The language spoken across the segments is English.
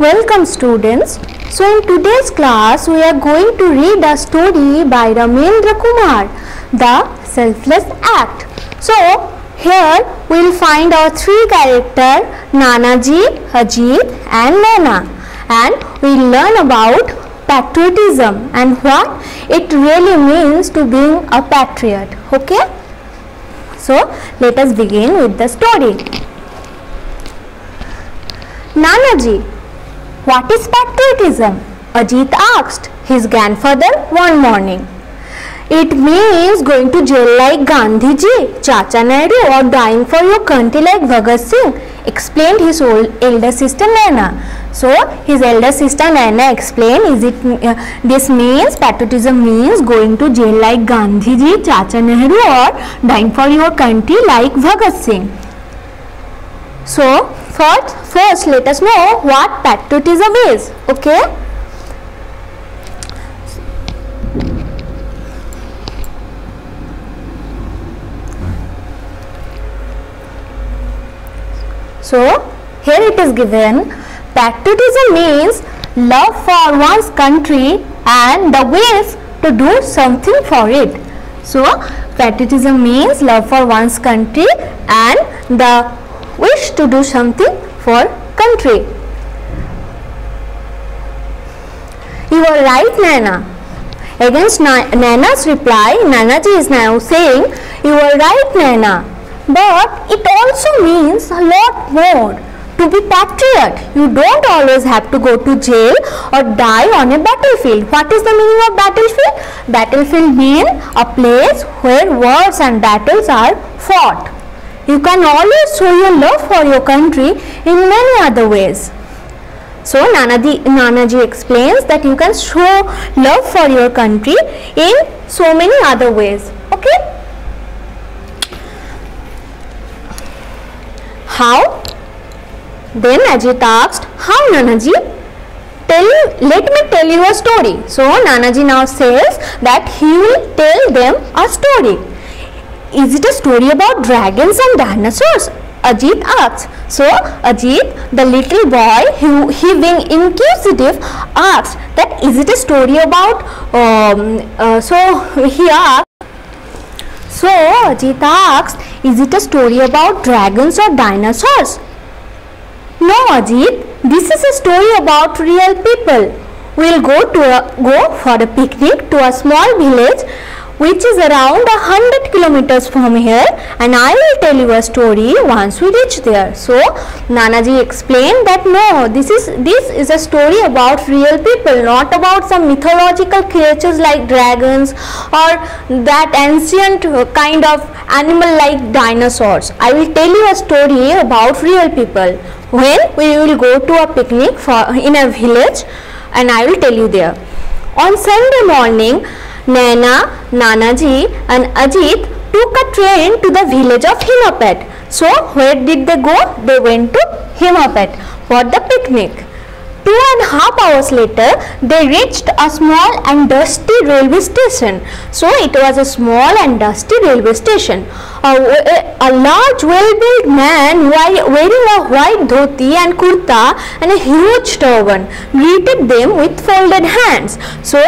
Welcome students. So in today's class we are going to read a story by Ramendra Kumar, The Selfless Act. So here we will find our three characters, Nanaji, Ajit and Naina, and we will learn about patriotism and what it really means to being a patriot. Okay? So let us begin with the story. Nanaji, what is patriotism? Ajit asked his grandfather one morning. It means going to jail like Gandhiji, Chacha Nehru, or dying for your country like Bhagat Singh, explained his elder sister Naina. So his elder sister Naina explained, this means patriotism means going to jail like Gandhiji, Chacha Nehru, or dying for your country like Bhagat Singh. So first let us know what patriotism is. Okay. So here it is given, patriotism means love for one's country and the wish to do something for it. So patriotism means love for one's country and the wish to do something for country. You are right, Naina. Against Naina's reply, Nanaji is now saying, you are right, Naina. But it also means a lot more. To be patriot, you don't always have to go to jail or die on a battlefield. What is the meaning of battlefield? Battlefield means a place where wars and battles are fought. You can always show your love for your country in many other ways. So Nanaji explains that you can show love for your country in so many other ways. Okay? How? Then Ajit asked, how, Nanaji? Let me tell you a story. So Nanaji now says that he will tell them a story. Is it a story about dragons and dinosaurs? Ajit asks. So Ajit, the little boy, he being inquisitive, asks that is it a story about, so he asks, so Ajit asks, is it a story about dragons or dinosaurs? No, Ajit, this is a story about real people. We will go for a picnic to a small village which is around 100 kilometers from here, and I will tell you a story once we reach there. So Nanaji explained that no, this is a story about real people, not about some mythological creatures like dragons or that ancient kind of animal like dinosaurs. I will tell you a story about real people when we will go to a picnic in a village, and I will tell you there. On Sunday morning, Naina, Nanaji and Ajit took a train to the village of Himapet. So where did they go? They went to Himapet for the picnic. 2.5 hours later, they reached a small and dusty railway station. So it was a small and dusty railway station. A large well-built man wearing a white dhoti and kurta and a huge turban greeted them with folded hands. So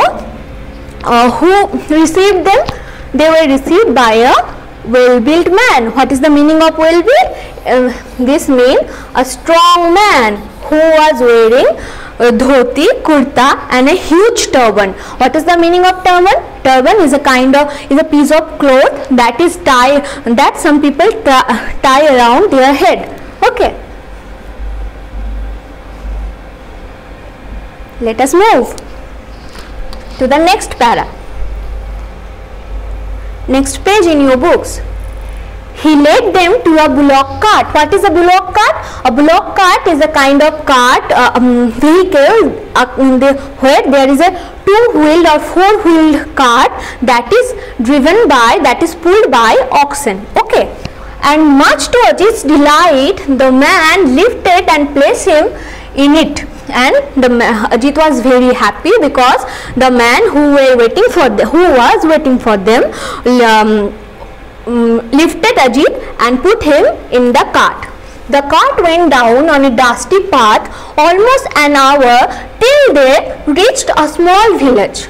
who received them? They were received by a well-built man. What is the meaning of well-built? This means a strong man who was wearing a dhoti, kurta and a huge turban. What is the meaning of turban? Turban is a piece of cloth that some people tie around their head. Okay. Let us move to the next para. Next page in your books. He led them to a bullock cart. What is a bullock cart? A bullock cart is a kind of cart vehicle where there is a two-wheeled or four-wheeled cart that is pulled by oxen. Okay. And much to Ajit's delight, the man lifted and placed him in it. And Ajit was very happy because the man who was waiting for them lifted Ajit and put him in the cart. The cart went down on a dusty path almost an hour till they reached a small village.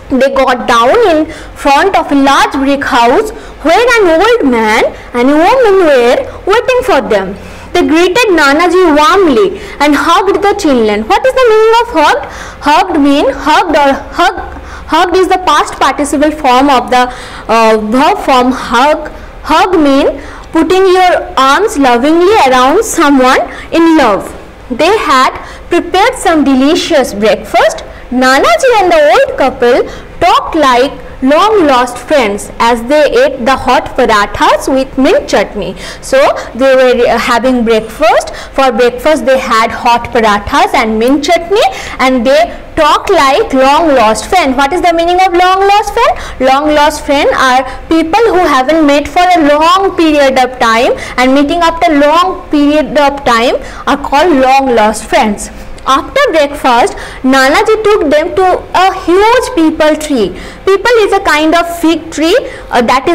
They got down in front of a large brick house where an old man and a woman were waiting for them. They greeted Nanaji warmly and hugged the children. What is the meaning of hugged? Hugged means hugged is the past participle form of the verb form hug. Hug means putting your arms lovingly around someone in love. They had prepared some delicious breakfast. Nanaji and the old couple talked like long lost friends as they ate the hot parathas with mint chutney. So they were having breakfast. For breakfast they had hot parathas and mint chutney, and they talk like long lost friend. What is the meaning of long lost friend? Long lost friend are people who haven't met for a long period of time, and meeting after long period of time are called long lost friends. After breakfast, Nanaji took them to a huge peepal tree. Peepal is a kind of fig tree that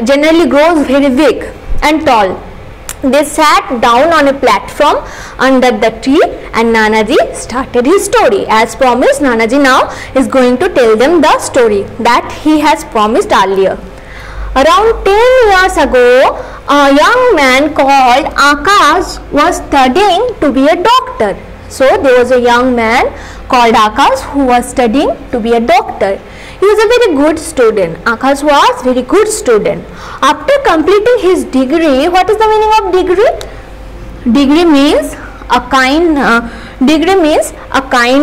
generally grows very big and tall. They sat down on a platform under the tree and Nanaji started his story. As promised, Nanaji now is going to tell them the story that he has promised earlier. Around 10 years ago, a young man called Akash was studying to be a doctor. So there was a young man called Akash who was studying to be a doctor. He was a very good student. Akash was very good student. After completing his degree, what is the meaning of degree? Degree means a kind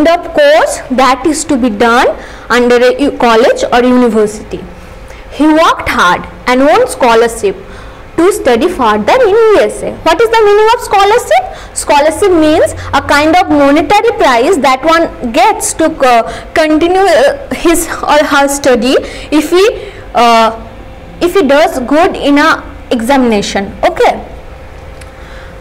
of course that is to be done under a college or university. He worked hard and won scholarship to study further in USA. What is the meaning of scholarship? Scholarship means a kind of monetary prize that one gets to continue his or her study if he does good in a examination. Okay.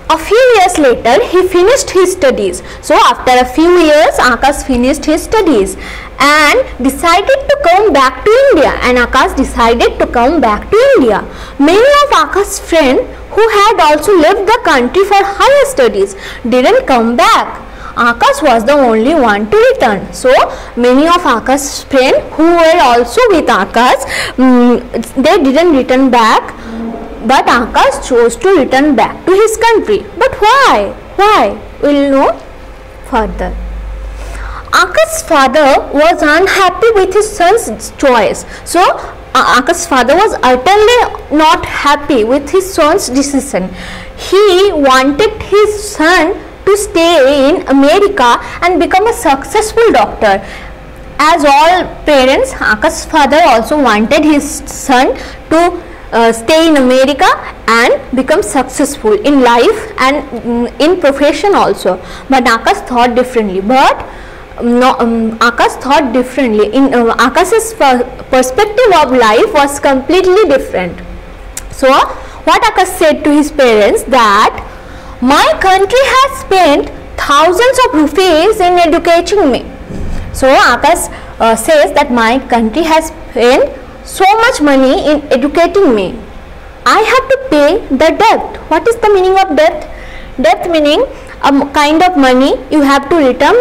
A few years later, he finished his studies. So after a few years, Akash finished his studies and decided to come back to India. And Akash decided to come back to India. Many of Akash's friends who had also left the country for higher studies didn't come back. Akash was the only one to return. So many of Akash's friends who were also with Akash, they didn't return back. But Akash chose to return back to his country. But why? Why? We will know further. Akash's father was unhappy with his son's choice. So Akash's father was utterly not happy with his son's decision. He wanted his son to stay in America and become a successful doctor. As all parents, Akash's father also wanted his son to stay in America and become successful in life and in profession also. But Akash thought differently. Akash thought differently. Akash's perspective of life was completely different. So what Akash said to his parents that my country has spent thousands of rupees in educating me. So Akash says that my country has spent so much money in educating me. I have to pay the debt. What is the meaning of debt? Debt meaning a kind of money you have to return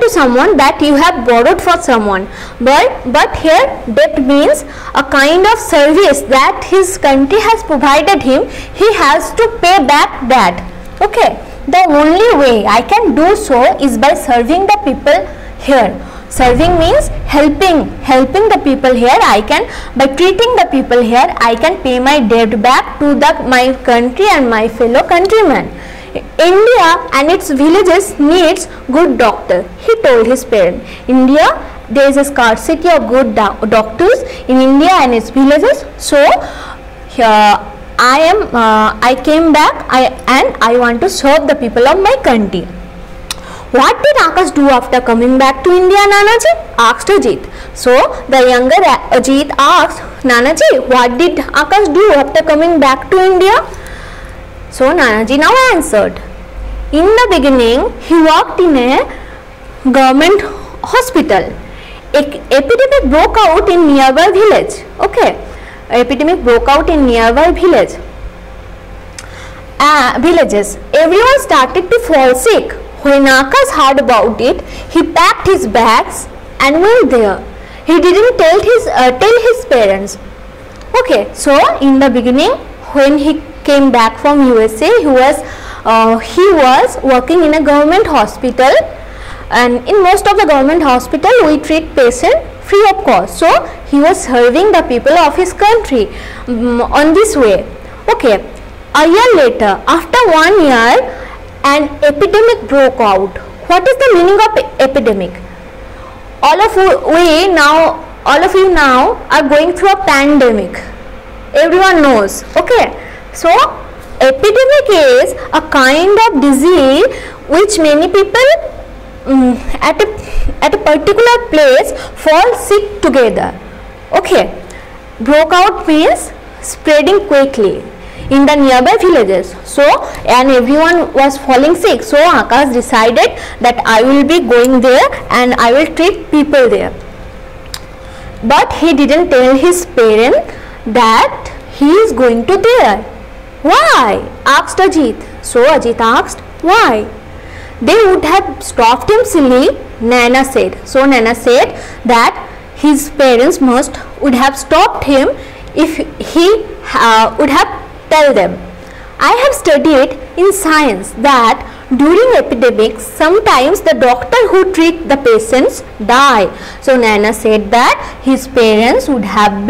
to someone that you have borrowed for someone. But here debt means a kind of service that his country has provided him. He has to pay back that. Okay. The only way I can do so is by serving the people here. Serving means helping the people here. By treating the people here, I can pay my debt back to my country and my fellow countrymen. India and its villages needs good doctor, he told his parents. India, there is a scarcity of good doctors in India and its villages. So I came back and I want to serve the people of my country. What did Akash do after coming back to India, Nanaji? Asked Ajit. So the younger Ajit asked, Nanaji, what did Akash do after coming back to India? So Nanaji now answered. In the beginning, he worked in a government hospital. Epidemic broke out in nearby village. Okay, epidemic broke out in nearby village. villages, everyone started to fall sick. When Akash heard about it, he packed his bags and went there. He didn't tell his parents. Okay, so in the beginning, when he came back from USA, he was working in a government hospital, and in most of the government hospital we treat patient free of cost. So he was serving the people of his country on this way. Okay, a year later, after 1 year, an epidemic broke out. What is the meaning of epidemic? All of you now are going through a pandemic. Everyone knows. Okay, so epidemic is a kind of disease which many people at a particular place fall sick together. Okay, broke out means spreading quickly in the nearby villages. So, and everyone was falling sick. So Akash decided that I will be going there and I will treat people there. But he didn't tell his parents that he is going to there. Why? Asked Ajit. So Ajit asked, why? They would have stopped him silly, Nana said. So Nana said that his parents would have stopped him if he would have tell them. I have studied in science that during epidemics, sometimes the doctor who treat the patients die. So Nana said that his parents would have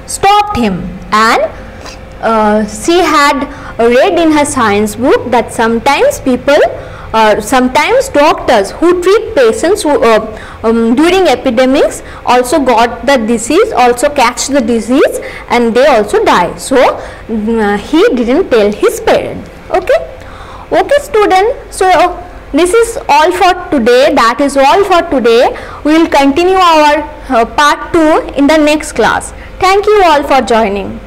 stopped him, and she had read in her science book that sometimes doctors who treat patients during epidemics also got the disease, also catch the disease, and they also die. So he didn't tell his parents. Okay student, so this is all for today. That is all for today. We will continue our part 2 in the next class. Thank you all for joining.